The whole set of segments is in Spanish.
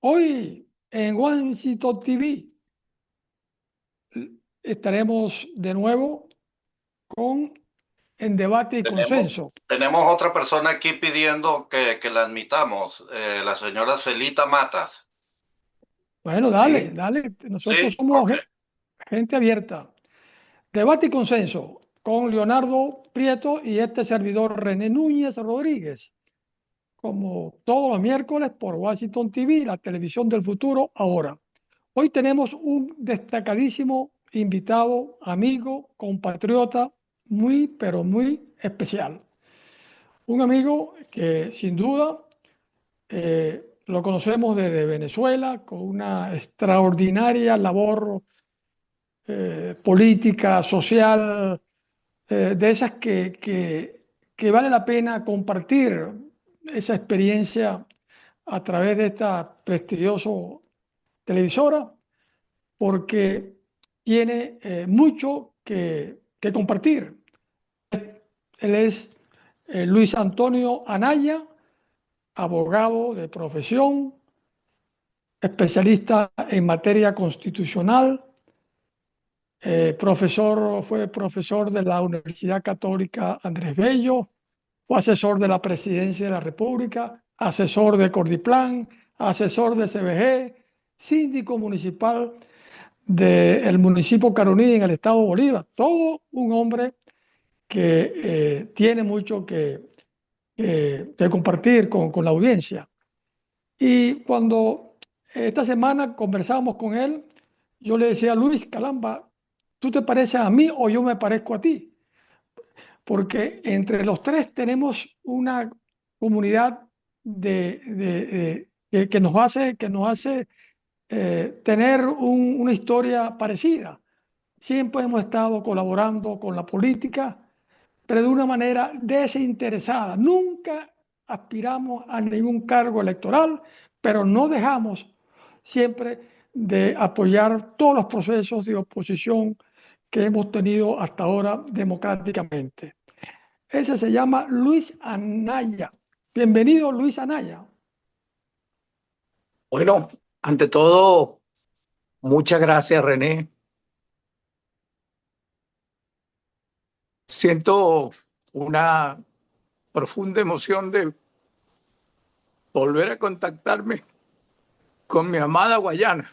Hoy en Washington TV estaremos de nuevo con En Debate y Tenemos, Consenso. tenemos otra persona aquí pidiendo que la admitamos, la señora Celita Matas. Bueno, dale, Sí, dale. Nosotros sí, somos ok. gente abierta. Debate y Consenso con Leonardo Prieto y este servidor René Núñez Rodríguez, como todos los miércoles por Washington TV, la televisión del futuro ahora. Hoy tenemos un destacadísimo invitado, amigo, compatriota, muy, pero muy especial. Un amigo que sin duda lo conocemos desde Venezuela con una extraordinaria labor política, social, de esas que vale la pena compartir esa experiencia a través de esta prestigiosa televisora, porque tiene mucho que compartir. Él es Luis Antonio Anaya, abogado de profesión, especialista en materia constitucional, fue profesor de la Universidad Católica Andrés Bello, fue asesor de la Presidencia de la República, asesor de Cordiplan, asesor de CBG, síndico municipal del municipio Caroní en el estado de Bolívar. Todo un hombre que tiene mucho que compartir con la audiencia. Y cuando esta semana conversábamos con él, yo le decía, Luis, caramba, ¿tú te pareces a mí o yo me parezco a ti? Porque entre los tres tenemos una comunidad que nos hace tener una historia parecida. Siempre hemos estado colaborando con la política, pero de una manera desinteresada. Nunca aspiramos a ningún cargo electoral, pero no dejamos siempre de apoyar todos los procesos de oposición que hemos tenido hasta ahora democráticamente. Ese se llama Luis Anaya. Bienvenido, Luis Anaya. Bueno, ante todo, muchas gracias, René. Siento una profunda emoción de volver a contactarme con mi amada Guayana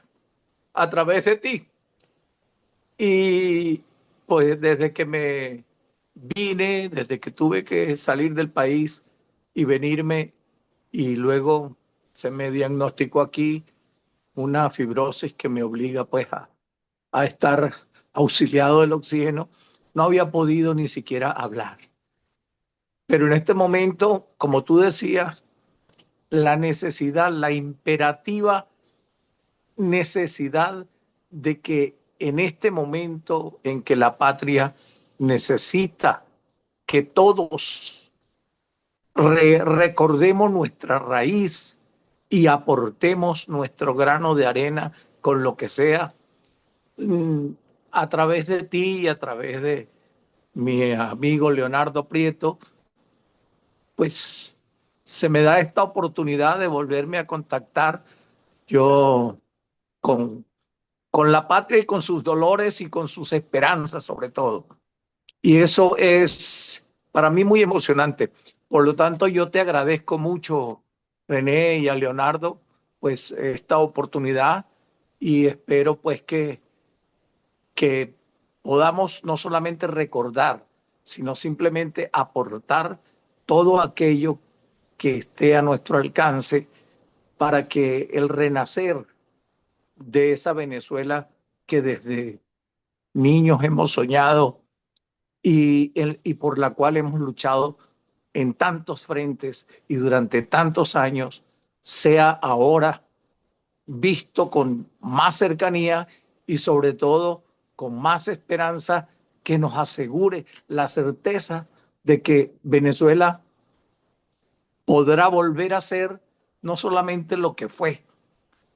a través de ti. Y pues desde que me vine, desde que tuve que salir del país y venirme, y luego se me diagnosticó aquí una fibrosis que me obliga pues a estar auxiliado del oxígeno, no había podido ni siquiera hablar. Pero en este momento, como tú decías, la necesidad, la imperativa necesidad de que en este momento en que la patria necesita que todos recordemos nuestra raíz y aportemos nuestro grano de arena con lo que sea, mm, a través de ti y a través de mi amigo Leonardo Prieto, pues se me da esta oportunidad de volverme a contactar yo con, con la patria y con sus dolores y con sus esperanzas sobre todo. Y eso es para mí muy emocionante. Por lo tanto, yo te agradezco mucho, René, y a Leonardo, pues esta oportunidad, y espero pues que podamos no solamente recordar, sino simplemente aportar todo aquello que esté a nuestro alcance para que el renacer de esa Venezuela que desde niños hemos soñado y por la cual hemos luchado en tantos frentes y durante tantos años, sea ahora visto con más cercanía y sobre todo con más esperanza, que nos asegure la certeza de que Venezuela podrá volver a ser no solamente lo que fue,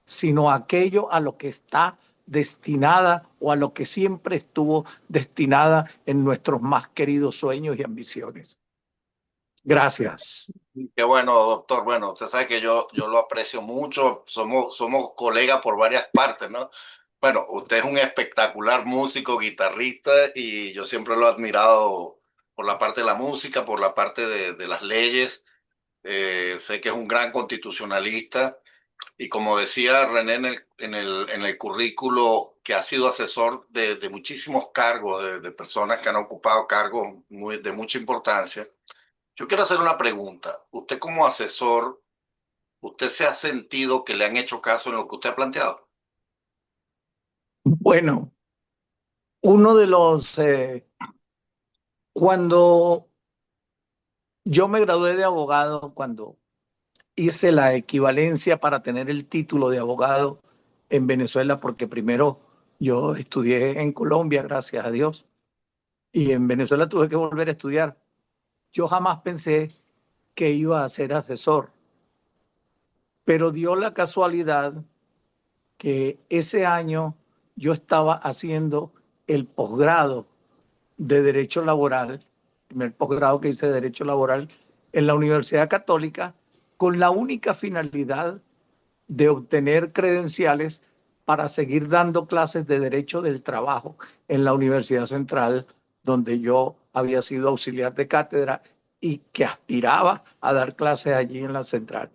sino aquello a lo que está destinada o a lo que siempre estuvo destinada en nuestros más queridos sueños y ambiciones. Gracias. Qué bueno, doctor. Bueno, usted sabe que yo lo aprecio mucho. Somos colegas por varias partes, ¿no? Bueno, usted es un espectacular músico, guitarrista, y yo siempre lo he admirado por la parte de la música, por la parte de las leyes. Sé que es un gran constitucionalista. Y como decía René en el currículo, que ha sido asesor de muchísimos cargos, de personas que han ocupado cargos de mucha importancia. Yo quiero hacer una pregunta. Usted como asesor, ¿usted se ha sentido que le han hecho caso en lo que usted ha planteado? Bueno, uno de los, cuando yo me gradué de abogado, cuando hice la equivalencia para tener el título de abogado en Venezuela, porque primero yo estudié en Colombia, gracias a Dios, y en Venezuela tuve que volver a estudiar. Yo jamás pensé que iba a ser asesor, pero dio la casualidad que ese año yo estaba haciendo el posgrado de Derecho Laboral, el primer posgrado que hice de Derecho Laboral en la Universidad Católica, con la única finalidad de obtener credenciales para seguir dando clases de Derecho del Trabajo en la Universidad Central, donde yo había sido auxiliar de cátedra y que aspiraba a dar clases allí en la Central.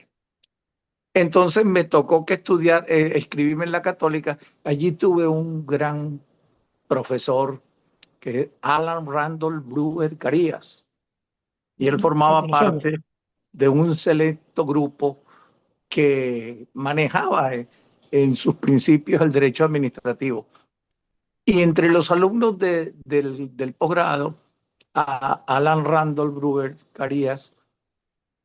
Entonces me tocó que estudiar, escribirme en la Católica. Allí tuve un gran profesor que es Alan Randall Brewer Carías, y él Lo formaba conocemos. parte de un selecto grupo que manejaba en sus principios el derecho administrativo. Y entre los alumnos del posgrado, a Alan Randall Brewer Carías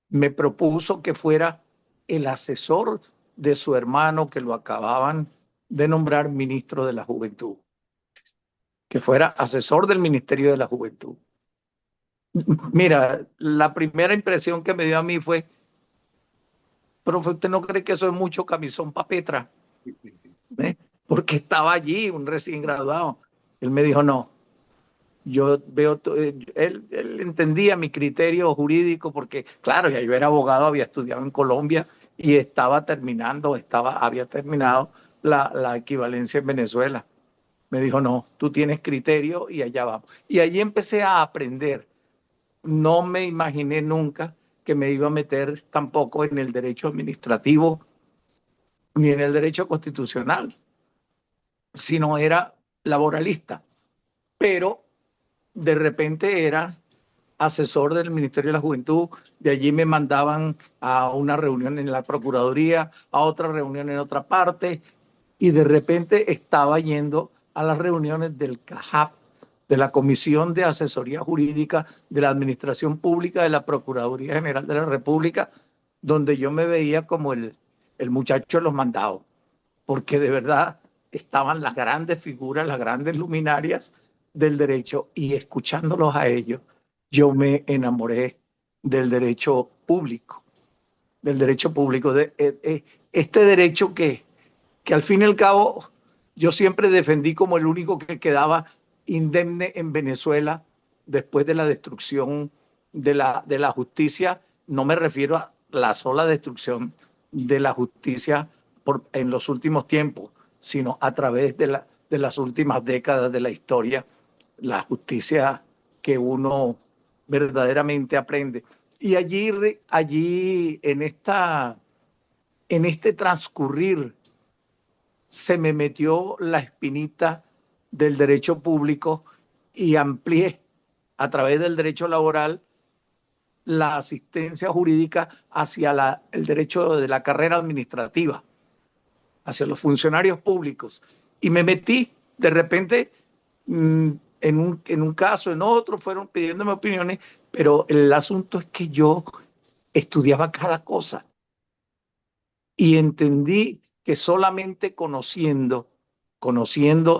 me propuso que fuera el asesor de su hermano, que lo acababan de nombrar ministro de la Juventud, que fuera asesor del Ministerio de la Juventud. Mira, la primera impresión que me dio a mí fue, profe, ¿usted no cree que eso es mucho camisón pa' Petra? ¿Eh? Porque estaba allí un recién graduado. Él me dijo, no, yo veo, él entendía mi criterio jurídico porque, claro, ya yo era abogado, había estudiado en Colombia y había terminado la equivalencia en Venezuela. Me dijo, no, tú tienes criterio y allá vamos. Y allí empecé a aprender. No me imaginé nunca que me iba a meter tampoco en el derecho administrativo ni en el derecho constitucional, sino era laboralista. Pero de repente era asesor del Ministerio de la Juventud, de allí me mandaban a una reunión en la Procuraduría, a otra reunión en otra parte, y de repente estaba yendo a las reuniones del CAJAP, de la Comisión de Asesoría Jurídica de la Administración Pública de la Procuraduría General de la República, donde yo me veía como el muchacho de los mandados, porque de verdad estaban las grandes figuras, las grandes luminarias del derecho, y escuchándolos a ellos, yo me enamoré del derecho público, este derecho que al fin y al cabo yo siempre defendí como el único que quedaba indemne en Venezuela después de la destrucción de la justicia. No me refiero a la sola destrucción de la justicia en los últimos tiempos, sino a través de las últimas décadas de la historia, la justicia que uno verdaderamente aprende. Y allí en este transcurrir se me metió la espinita del derecho público y amplié a través del derecho laboral la asistencia jurídica hacia el derecho de la carrera administrativa, hacia los funcionarios públicos. Y me metí, de repente, en un caso, en otro, fueron pidiéndome opiniones, pero el asunto es que yo estudiaba cada cosa y entendí que solamente conociendo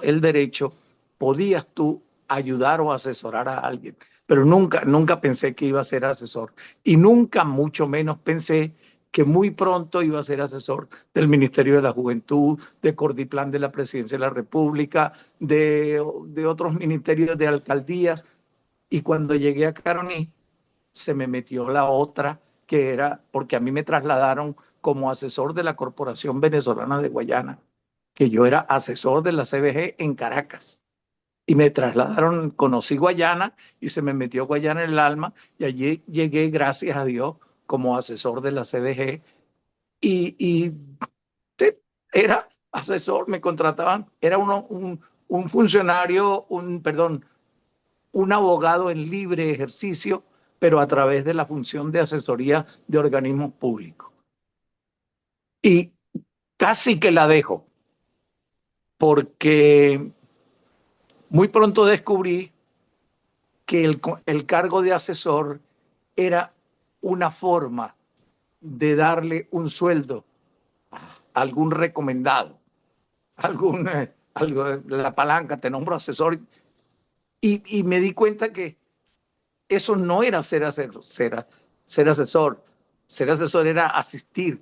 el derecho, podías tú ayudar o asesorar a alguien. Pero nunca pensé que iba a ser asesor, y nunca, mucho menos, pensé que muy pronto iba a ser asesor del Ministerio de la Juventud, de Cordiplan de la Presidencia de la República, de otros ministerios, de alcaldías. Y cuando llegué a Caroní, se me metió la otra, que era porque a mí me trasladaron como asesor de la Corporación Venezolana de Guayana, que yo era asesor de la CBG en Caracas. Y me trasladaron, conocí Guayana y se me metió Guayana en el alma y allí llegué, gracias a Dios, como asesor de la CBG y sí, era asesor, me contrataban, era un funcionario, perdón, un abogado en libre ejercicio, pero a través de la función de asesoría de organismos públicos. Y casi que la dejo, porque muy pronto descubrí que el cargo de asesor era una forma de darle un sueldo a algún recomendado, algo, la palanca, te nombro asesor, y me di cuenta que eso no era ser asesor, ser asesor. Ser asesor era asistir.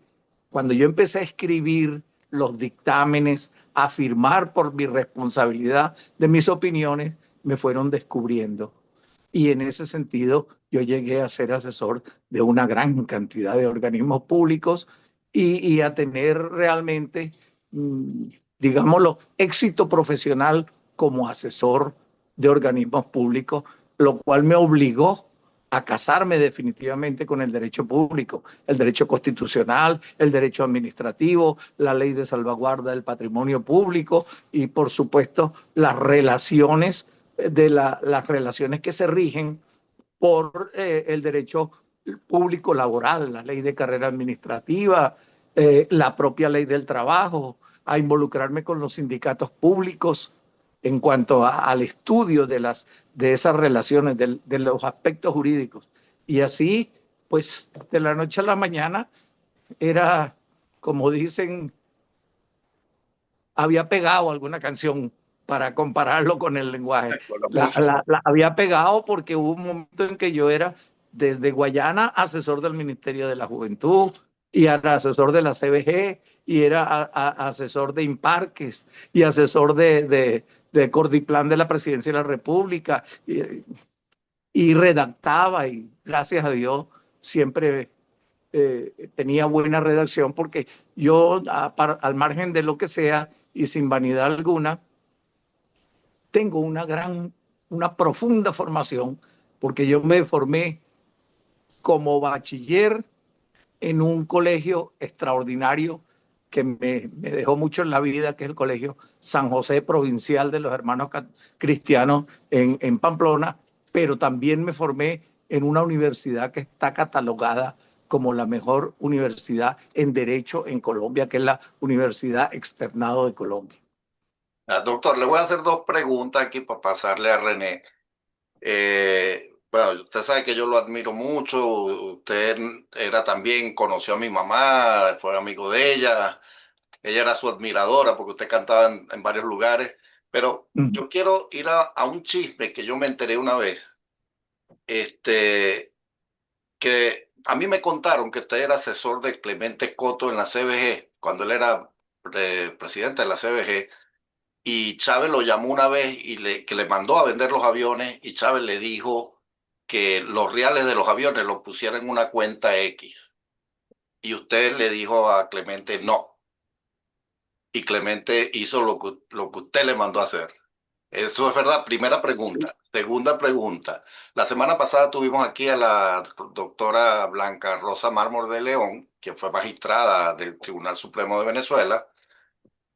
Cuando yo empecé a escribir los dictámenes, a firmar por mi responsabilidad de mis opiniones, me fueron descubriendo. Y en ese sentido, yo llegué a ser asesor de una gran cantidad de organismos públicos y a tener realmente, digámoslo, éxito profesional como asesor de organismos públicos, lo cual me obligó a casarme definitivamente con el derecho público, el derecho constitucional, el derecho administrativo, la ley de salvaguarda del patrimonio público y, por supuesto, las relaciones las relaciones que se rigen por el derecho público laboral, la ley de carrera administrativa, la propia ley del trabajo, a involucrarme con los sindicatos públicos en cuanto al estudio de esas relaciones, de los aspectos jurídicos. Y así, pues, de la noche a la mañana, era, como dicen, había pegado alguna canción para compararlo con el lenguaje. Con la música. La había pegado porque hubo un momento en que yo era desde Guayana asesor del Ministerio de la Juventud y era asesor de la CBG y era asesor de Imparques y asesor de Cordiplan de la Presidencia de la República y redactaba y gracias a Dios siempre tenía buena redacción porque yo, al margen de lo que sea y sin vanidad alguna, tengo una profunda formación porque yo me formé como bachiller en un colegio extraordinario que me dejó mucho en la vida, que es el Colegio San José Provincial de los Hermanos Cristianos en Pamplona, pero también me formé en una universidad que está catalogada como la mejor universidad en Derecho en Colombia, que es la Universidad Externado de Colombia. Doctor, le voy a hacer dos preguntas aquí para pasarle a René. Bueno, usted sabe que yo lo admiro mucho. Usted era también, conoció a mi mamá, fue amigo de ella. Ella era su admiradora porque usted cantaba en varios lugares. Pero yo quiero ir a un chisme que yo me enteré una vez. Que a mí me contaron que usted era asesor de Clemente Coto en la CBG, cuando él era presidente de la CBG. Y Chávez lo llamó una vez que le mandó a vender los aviones y Chávez le dijo que los reales de los aviones los pusiera en una cuenta X. Y usted le dijo a Clemente no. Y Clemente hizo lo que usted le mandó a hacer. Eso es verdad. Primera pregunta. Sí. Segunda pregunta. La semana pasada tuvimos aquí a la doctora Blanca Rosa Mármol de León, que fue magistrada del Tribunal Supremo de Venezuela.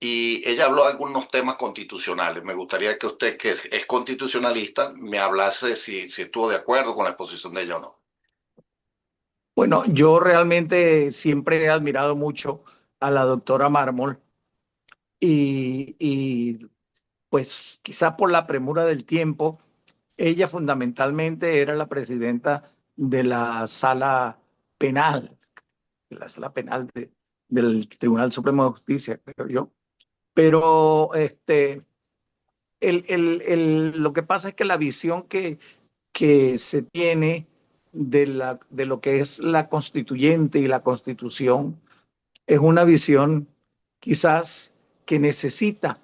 Y ella habló de algunos temas constitucionales. Me gustaría que usted, que es constitucionalista, me hablase si estuvo de acuerdo con la exposición de ella o no. Bueno, yo realmente siempre he admirado mucho a la doctora Mármol y pues quizá por la premura del tiempo, ella fundamentalmente era la presidenta de la sala penal, del Tribunal Supremo de Justicia, creo yo. Pero lo que pasa es que la visión que se tiene de lo que es la constituyente y la constitución es una visión quizás que necesita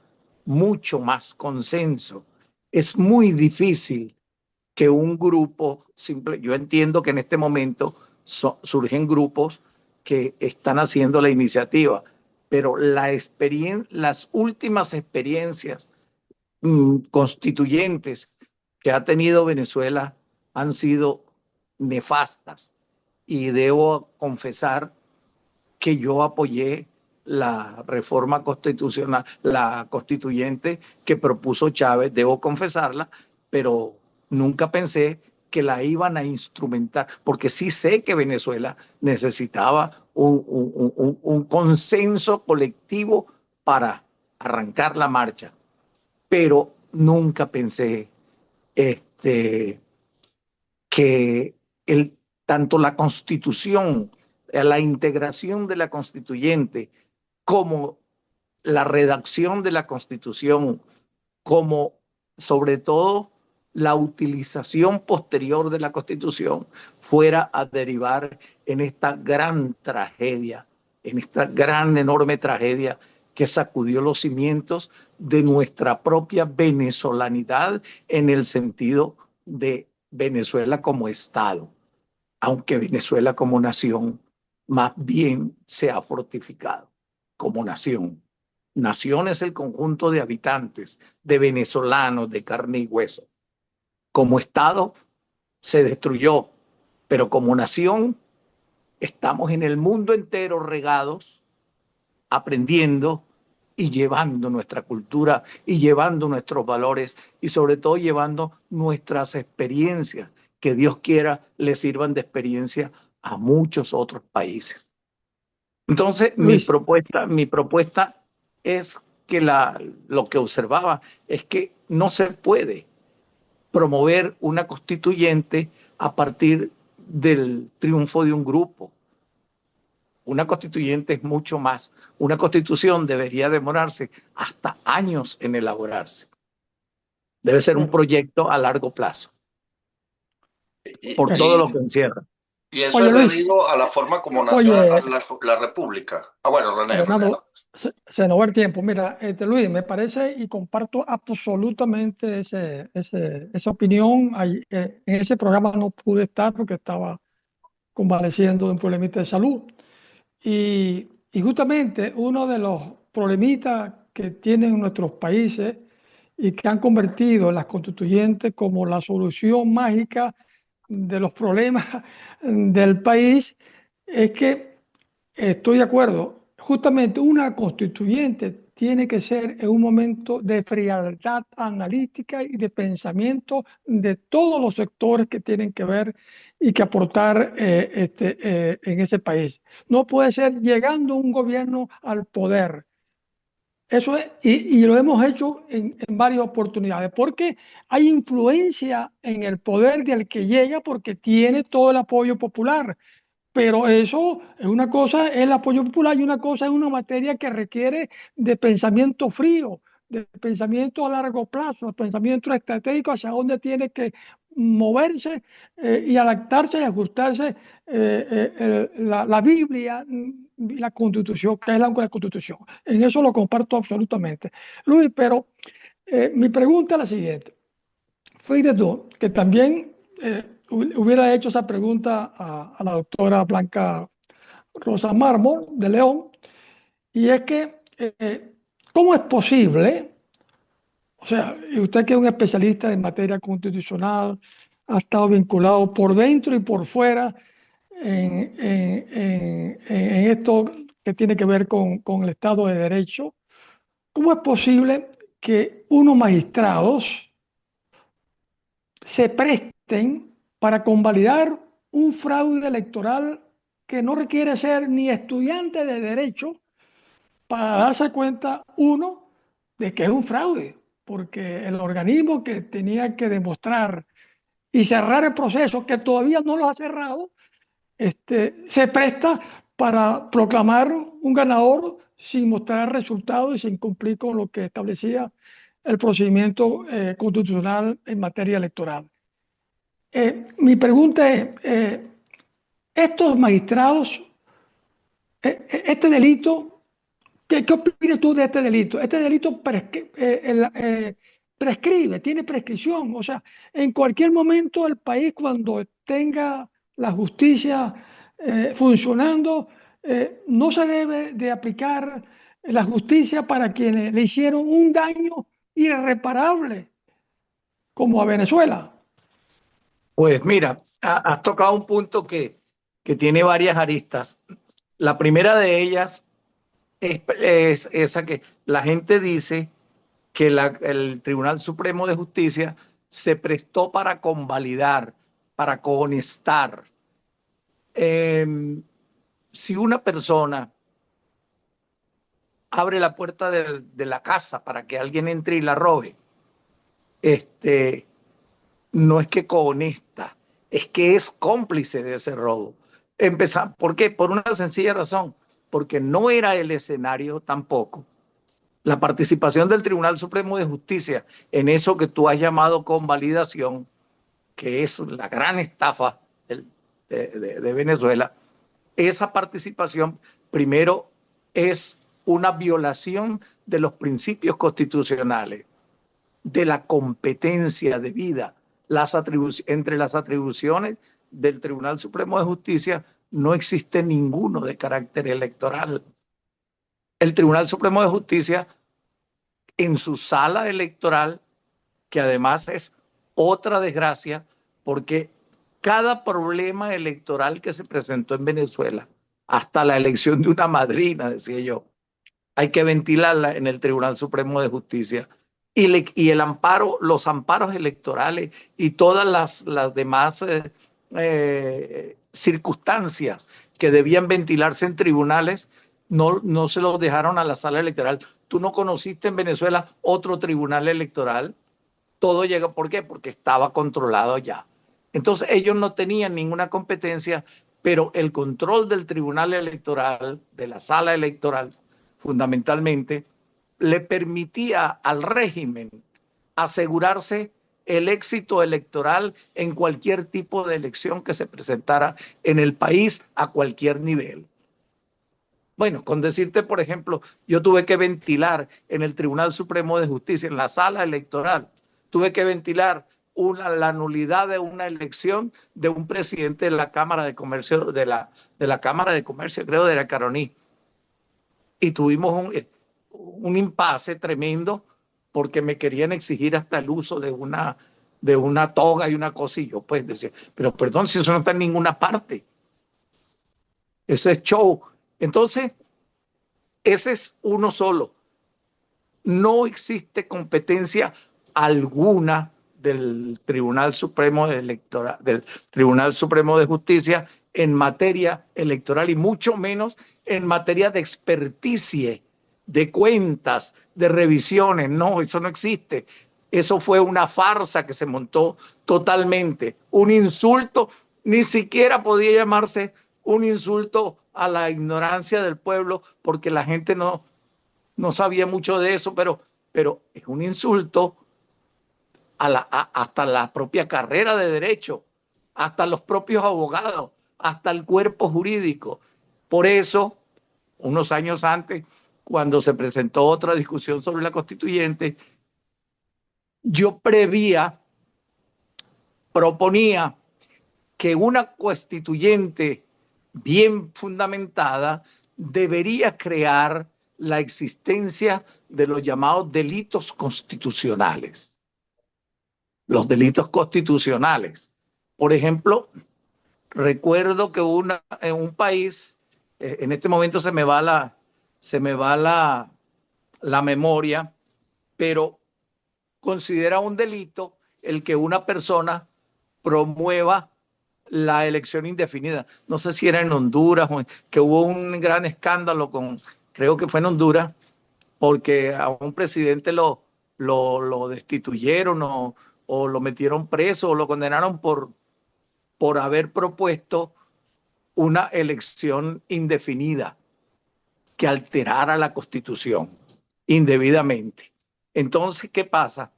mucho más consenso. Es muy difícil que un grupo simple. Yo entiendo que en este momento surgen grupos que están haciendo la iniciativa, pero las últimas experiencias constituyentes que ha tenido Venezuela han sido nefastas, y debo confesar que yo apoyé la reforma constitucional, la constituyente que propuso Chávez, debo confesarla, pero nunca pensé que la iban a instrumentar, porque sí sé que Venezuela necesitaba un consenso colectivo para arrancar la marcha, pero nunca pensé que tanto la Constitución, la integración de la constituyente, como la redacción de la Constitución, como sobre todo la utilización posterior de la Constitución, fuera a derivar en esta gran tragedia, en esta gran, enorme tragedia que sacudió los cimientos de nuestra propia venezolanidad en el sentido de Venezuela como Estado, aunque Venezuela como nación más bien se ha fortificado como nación. Nación es el conjunto de habitantes, de venezolanos, de carne y hueso. Como Estado se destruyó, pero como nación estamos en el mundo entero regados, aprendiendo y llevando nuestra cultura y llevando nuestros valores y sobre todo llevando nuestras experiencias, que Dios quiera le sirvan de experiencia a muchos otros países. Entonces, Luis, mi propuesta es que lo que observaba es que no se puede promover una constituyente a partir del triunfo de un grupo. Una constituyente es mucho más. Una constitución debería demorarse hasta años en elaborarse. Debe ser un proyecto a largo plazo, Y, por todo lo y, que encierra. y eso oye es Luis, debido a la forma como nació oye la República. Ah, bueno, René. Fernando, se nos va el tiempo. Mira, Luis, me parece y comparto absolutamente esa opinión. En ese programa no pude estar porque estaba convaleciendo de un problemita de salud. Y justamente uno de los problemitas que tienen nuestros países y que han convertido las constituyentes como la solución mágica de los problemas del país es que estoy de acuerdo. Justamente una constituyente tiene que ser en un momento de frialdad analítica y de pensamiento de todos los sectores que tienen que ver y que aportar en ese país. No puede ser llegando un gobierno al poder. Eso es, y lo hemos hecho en varias oportunidades, porque hay influencia en el poder del que llega porque tiene todo el apoyo popular. Pero eso es una cosa, es el apoyo popular, y una cosa es una materia que requiere de pensamiento frío, de pensamiento a largo plazo, de pensamiento estratégico hacia dónde tiene que moverse y adaptarse y ajustarse la Biblia y la Constitución, que es la Constitución. En eso lo comparto absolutamente. Luis, pero mi pregunta es la siguiente. Fíjate tú, que también hubiera hecho esa pregunta a la doctora Blanca Rosa Mármol de León, y es que, ¿cómo es posible? O sea, y usted que es un especialista en materia constitucional, ha estado vinculado por dentro y por fuera en esto que tiene que ver con el Estado de Derecho. ¿Cómo es posible que unos magistrados se presten para convalidar un fraude electoral que no requiere ser ni estudiante de derecho para darse cuenta, uno, de que es un fraude? Porque el organismo que tenía que demostrar y cerrar el proceso, que todavía no lo ha cerrado, se presta para proclamar un ganador sin mostrar resultados y sin cumplir con lo que establecía el procedimiento constitucional en materia electoral. Mi pregunta es, estos magistrados, este delito, ¿qué opinas tú de este delito? Este delito prescribe, tiene prescripción. O sea, en cualquier momento el país, cuando tenga la justicia funcionando, no se debe de aplicar la justicia para quienes le hicieron un daño irreparable, como a Venezuela. Pues mira, has tocado un punto que tiene varias aristas. La primera de ellas es esa que la gente dice que el Tribunal Supremo de Justicia se prestó para convalidar, para cohonestar. Si una persona abre la puerta de la casa para que alguien entre y la robe, no es que cohonesta, es que es cómplice de ese robo. ¿Por qué? Por una sencilla razón, porque no era el escenario tampoco. La participación del Tribunal Supremo de Justicia en eso que tú has llamado convalidación, que es la gran estafa de Venezuela, esa participación primero es una violación de los principios constitucionales, de la competencia debida. Entre las atribuciones del Tribunal Supremo de Justicia no existe ninguno de carácter electoral. El Tribunal Supremo de Justicia, en su sala electoral, que además es otra desgracia, porque cada problema electoral que se presentó en Venezuela, hasta la elección de una madrina, decía yo, hay que ventilarla en el Tribunal Supremo de Justicia. Y el amparo, los amparos electorales y todas las demás circunstancias que debían ventilarse en tribunales, no se los dejaron a la sala electoral. ¿Tú no conociste en Venezuela otro tribunal electoral? Todo llega, ¿por qué? Porque estaba controlado ya. Entonces ellos no tenían ninguna competencia, pero el control del tribunal electoral, de la sala electoral, fundamentalmente, le permitía al régimen asegurarse el éxito electoral en cualquier tipo de elección que se presentara en el país a cualquier nivel. Bueno, con decirte, por ejemplo, yo tuve que ventilar en el Tribunal Supremo de Justicia, en la sala electoral, tuve que ventilar la nulidad de una elección de un presidente de la Cámara de Comercio, de la Cámara de Comercio, creo, de la Caroní. Y tuvimos un impasse tremendo porque me querían exigir hasta el uso de una toga y una cosa, y yo pues decía, pero perdón, si eso no está en ninguna parte. Eso es show. Entonces, ese es uno solo. No existe competencia alguna del Tribunal Supremo del Tribunal Supremo de Justicia en materia electoral y mucho menos en materia de experticia, de cuentas, de revisiones. No, eso no existe. Eso fue una farsa que se montó totalmente. Un insulto, ni siquiera podía llamarse un insulto a la ignorancia del pueblo, porque la gente no sabía mucho de eso, pero es un insulto hasta la propia carrera de derecho, hasta los propios abogados, hasta el cuerpo jurídico. Por eso, unos años antes, cuando se presentó otra discusión sobre la constituyente, yo proponía que una constituyente bien fundamentada debería crear la existencia de los llamados delitos constitucionales. Los delitos constitucionales. Por ejemplo, recuerdo que en un país, en este momento se me va la memoria, pero considera un delito el que una persona promueva la elección indefinida. No sé si era en Honduras, que hubo un gran escándalo creo que fue en Honduras, porque a un presidente lo destituyeron o lo metieron preso o lo condenaron por haber propuesto una elección indefinida que alterara la Constitución indebidamente. Entonces, ¿qué pasa?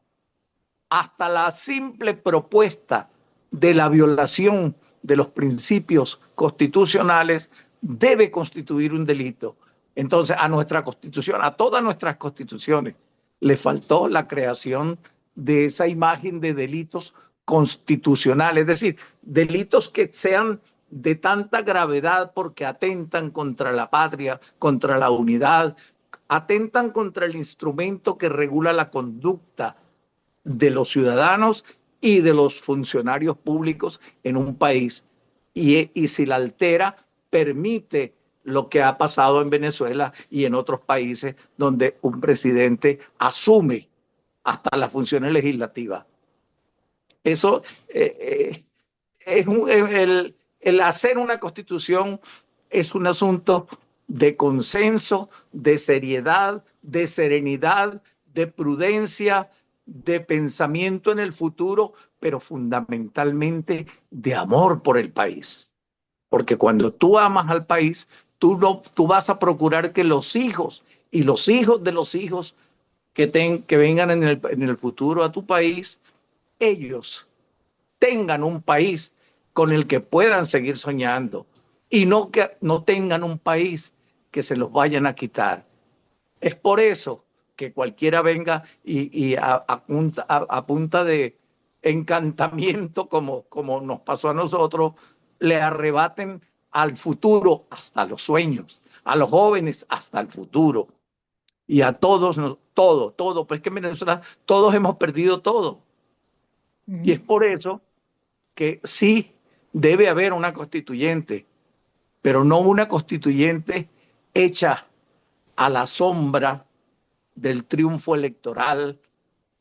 Hasta la simple propuesta de la violación de los principios constitucionales debe constituir un delito. Entonces, a nuestra Constitución, a todas nuestras constituciones, le faltó la creación de esa imagen de delitos constitucionales, es decir, delitos que sean de tanta gravedad porque atentan contra la patria, contra la unidad, atentan contra el instrumento que regula la conducta de los ciudadanos y de los funcionarios públicos en un país. Y si la altera, permite lo que ha pasado en Venezuela y en otros países donde un presidente asume hasta las funciones legislativas. Eso el hacer una constitución es un asunto de consenso, de seriedad, de serenidad, de prudencia, de pensamiento en el futuro, pero fundamentalmente de amor por el país. Porque cuando tú amas al país, tú vas a procurar que los hijos y los hijos de los hijos que vengan en el futuro a tu país, ellos tengan un país con el que puedan seguir soñando y no que no tengan un país que se los vayan a quitar. Es por eso que cualquiera venga y a punta de encantamiento, como nos pasó a nosotros, le arrebaten al futuro hasta los sueños, a los jóvenes hasta el futuro. Y a todos, todo, pues es que en Venezuela todos hemos perdido todo. Y es por eso que sí debe haber una constituyente, pero no una constituyente hecha a la sombra del triunfo electoral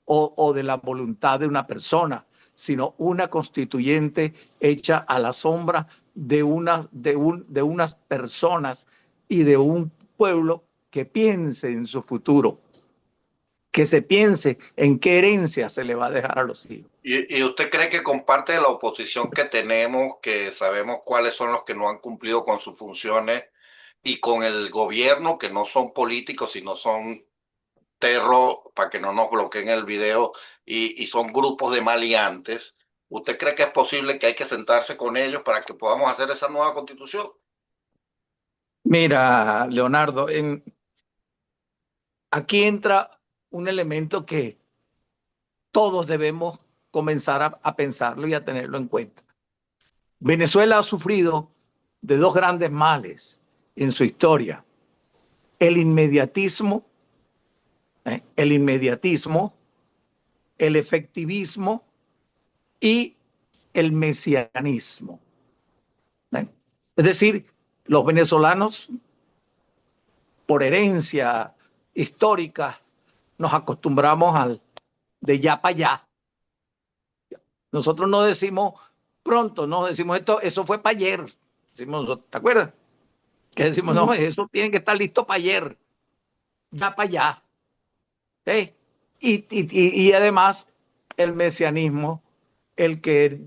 o de la voluntad de una persona, sino una constituyente hecha a la sombra de unas personas y de un pueblo que piense en su futuro, que se piense en qué herencia se le va a dejar a los hijos. ¿Y usted cree que con parte de la oposición que tenemos, que sabemos cuáles son los que no han cumplido con sus funciones, y con el gobierno, que no son políticos, sino son terror, para que no nos bloqueen el video, y son grupos de maleantes, ¿usted cree que es posible que hay que sentarse con ellos para que podamos hacer esa nueva constitución? Mira, Leonardo, aquí entra un elemento que todos debemos comenzar a pensarlo y a tenerlo en cuenta. Venezuela ha sufrido de dos grandes males en su historia: el inmediatismo, el efectivismo y el mesianismo. Es decir, los venezolanos, por herencia histórica, nos acostumbramos al de ya para allá. Nosotros no decimos pronto, no decimos esto, eso fue para ayer. Decimos, ¿te acuerdas? Que decimos, no, eso tiene que estar listo para ayer, ya para allá. Y además el mesianismo, el que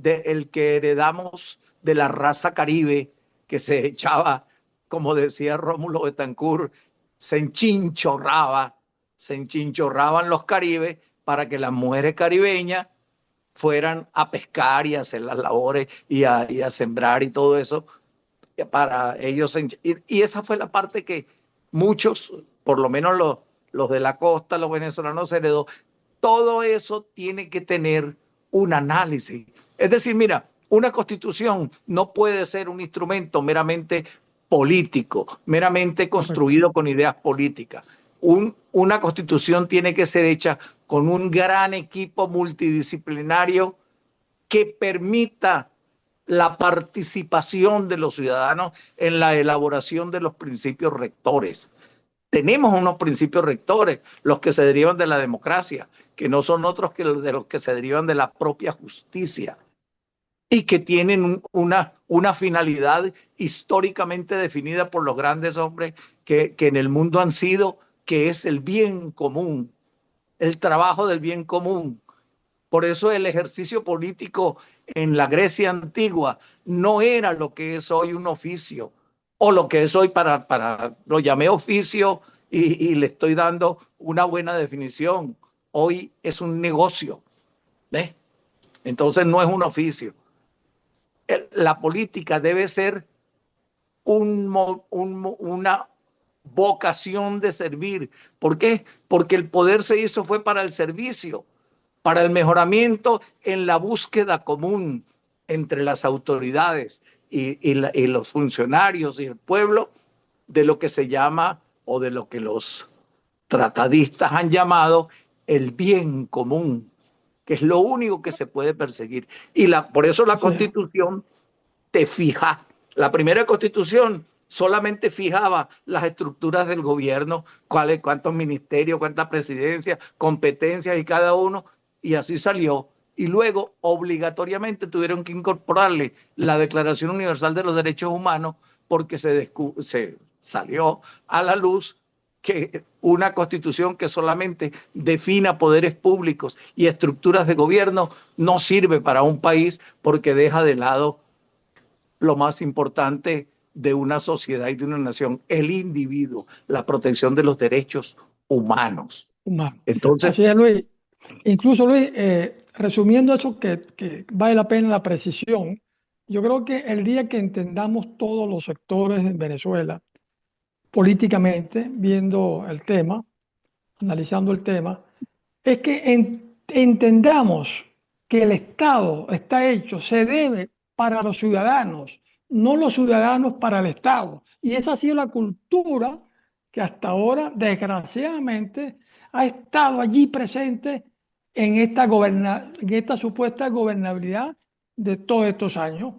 heredamos de la raza caribe, que se echaba, como decía Rómulo Betancourt, se enchinchorraban los caribes para que las mujeres caribeñas fueran a pescar y a hacer las labores y a sembrar y todo eso para ellos. Y esa fue la parte que muchos, por lo menos los de la costa, los venezolanos, heredó. Todo eso tiene que tener un análisis. Es decir, mira, una constitución no puede ser un instrumento meramente político, meramente construido con ideas políticas. Una constitución tiene que ser hecha con un gran equipo multidisciplinario que permita la participación de los ciudadanos en la elaboración de los principios rectores. Tenemos unos principios rectores, los que se derivan de la democracia, que no son otros que los que se derivan de la propia justicia y que tienen una finalidad históricamente definida por los grandes hombres que en el mundo han sido, que es el bien común, el trabajo del bien común. Por eso el ejercicio político en la Grecia antigua no era lo que es hoy un oficio, o lo que es hoy lo llamé oficio y le estoy dando una buena definición. Hoy es un negocio, ¿ves? Entonces no es un oficio. La política debe ser una vocación de servir. ¿Por qué? Porque el poder se hizo fue para el servicio. para el mejoramiento en la búsqueda común entre las autoridades y los funcionarios y el pueblo de lo que se llama o de lo que los tratadistas han llamado el bien común, que es lo único que se puede perseguir. Y por eso la Constitución te fija. La primera Constitución solamente fijaba las estructuras del gobierno, cuántos ministerios, cuántas presidencias, competencias y cada uno, y así salió. Y luego obligatoriamente tuvieron que incorporarle la Declaración Universal de los Derechos Humanos porque se salió a la luz que una constitución que solamente defina poderes públicos y estructuras de gobierno no sirve para un país porque deja de lado lo más importante de una sociedad y de una nación, el individuo, la protección de los derechos humanos. Entonces, así es, Luis. Incluso, Luis, resumiendo eso que vale la pena la precisión, yo creo que el día que entendamos todos los sectores en Venezuela, políticamente, viendo el tema, analizando el tema, es que entendamos que el Estado está hecho, se debe para los ciudadanos, no los ciudadanos para el Estado. Y esa ha sido la cultura que hasta ahora, desgraciadamente, ha estado allí presente en esta supuesta gobernabilidad de todos estos años,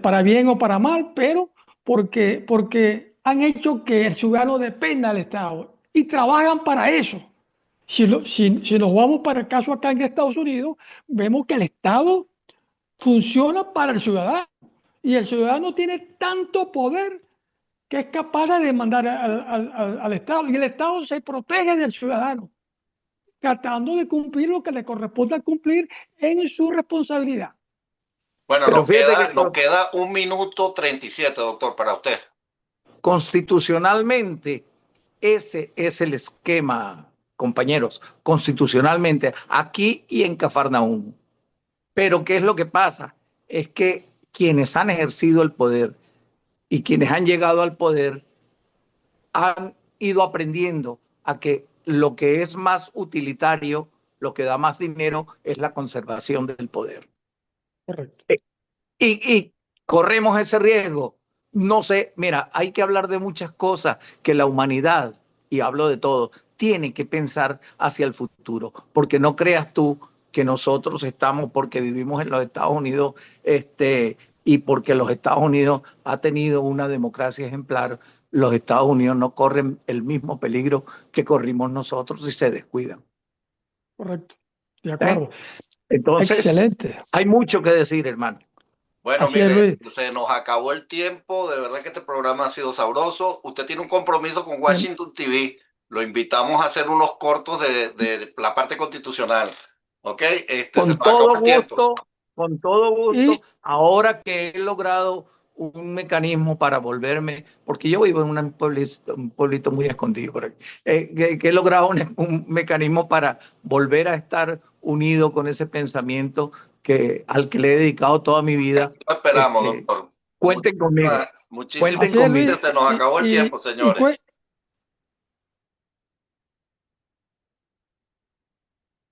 para bien o para mal, pero porque han hecho que el ciudadano dependa del Estado y trabajan para eso. Si nos vamos para el caso acá en Estados Unidos, vemos que el Estado funciona para el ciudadano y el ciudadano tiene tanto poder que es capaz de demandar al Estado y el Estado se protege del ciudadano, tratando de cumplir lo que le corresponde cumplir en su responsabilidad. Bueno, nos queda 1 minuto 37, doctor, para usted. Constitucionalmente, ese es el esquema, compañeros, constitucionalmente, aquí y en Cafarnaúm. Pero ¿qué es lo que pasa? Es que quienes han ejercido el poder y quienes han llegado al poder han ido aprendiendo a que lo que es más utilitario, lo que da más dinero, es la conservación del poder. Correcto. Y corremos ese riesgo. No sé, mira, hay que hablar de muchas cosas que la humanidad, y hablo de todo, tiene que pensar hacia el futuro, porque no creas tú que nosotros estamos, porque vivimos en los Estados Unidos, y porque los Estados Unidos ha tenido una democracia ejemplar, los Estados Unidos no corren el mismo peligro que corrimos nosotros si se descuidan. Correcto, de acuerdo. Entonces, excelente. Hay mucho que decir, hermano. Bueno, mire, se nos acabó el tiempo. De verdad que este programa ha sido sabroso. Usted tiene un compromiso con Washington TV. Lo invitamos a hacer unos cortos de la parte constitucional. ¿Ok? Con todo gusto, con todo gusto. Ahora que he logrado un mecanismo para volverme, porque yo vivo en un pueblito muy escondido por aquí, que he logrado un mecanismo para volver a estar unido con ese pensamiento al que le he dedicado toda mi vida. Lo esperamos, doctor. Cuenten conmigo. Muchísimas gracias. Se nos acabó el tiempo, señores.